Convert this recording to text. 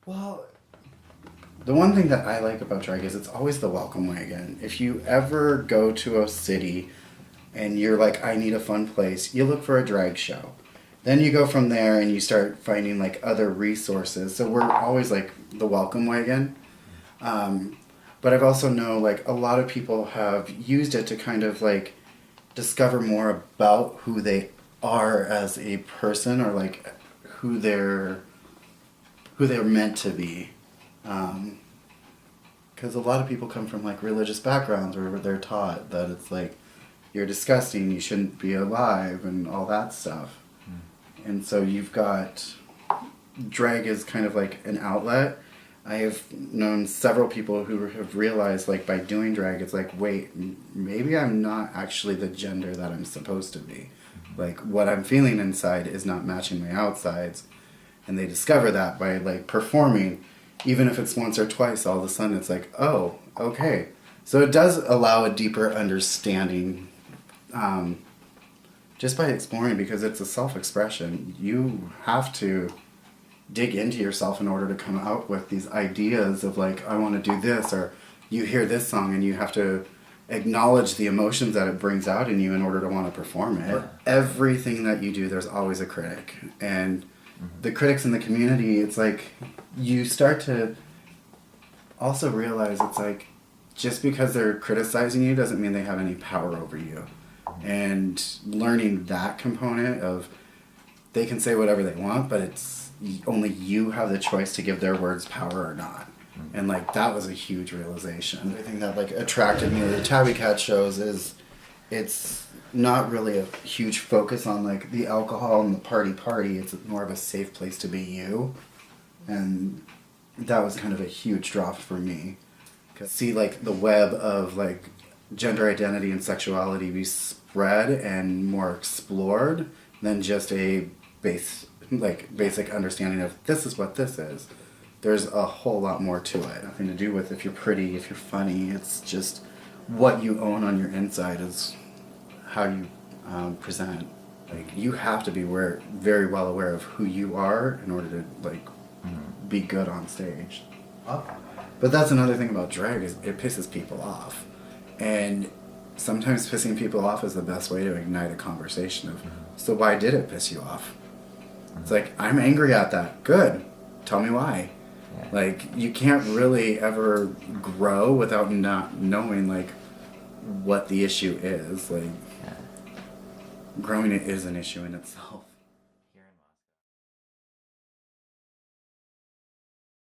Well, the one thing that I like about drag is it's always the welcome wagon. If you ever go to a city and you're like, I need a fun place, you look for a drag show. Then you go from there and you start finding like other resources. So we're always like the welcome wagon. But I've also know like a lot of people have used it to kind of like discover more about who they are as a person or like who they're who they're meant to be. Because a lot of people come from like religious backgrounds where they're taught that it's like you're disgusting, you shouldn't be alive, and all that stuff. And so you've got drag is kind of like an outlet. I have known several people who have realized like by doing drag, it's like, wait, maybe I'm not actually the gender that I'm supposed to be. Like what I'm feeling inside is not matching my outsides. And they discover that by like performing, even if it's once or twice, all of a sudden it's like, oh, okay. So it does allow a deeper understanding just by exploring, because it's a self-expression. You have to dig into yourself in order to come out with these ideas of like, I want to do this, or you hear this song and you have to acknowledge the emotions that it brings out in you in order to want to perform it. For everything that you do, there's always a critic. And the critics in the community, it's like you start to also realize it's like just because they're criticizing you doesn't mean they have any power over you. And learning that component of they can say whatever they want, but it's only you have the choice to give their words power or not. And like that was a huge realization. I think that like attracted me to the Tabby Cat shows is it's not really a huge focus on like the alcohol and the party. It's more of a safe place to be you. And that was kind of a huge drop for me. 'Cause see like the web of like gender identity and sexuality be spread and more explored than just a basic understanding of this is what this is. There's a whole lot more to it. Nothing to do with if you're pretty, if you're funny. It's just what you own on your inside is how you present. Like you have to be very well aware of who you are in order to like be good on stage. But that's another thing about drag is it pisses people off, and sometimes pissing people off is the best way to ignite a conversation of, so why did it piss you off? It's like, I'm angry at that. Good. Tell me why. Yeah. Like, you can't really ever grow without not knowing, like, what the issue is. Like, growing it is an issue in itself.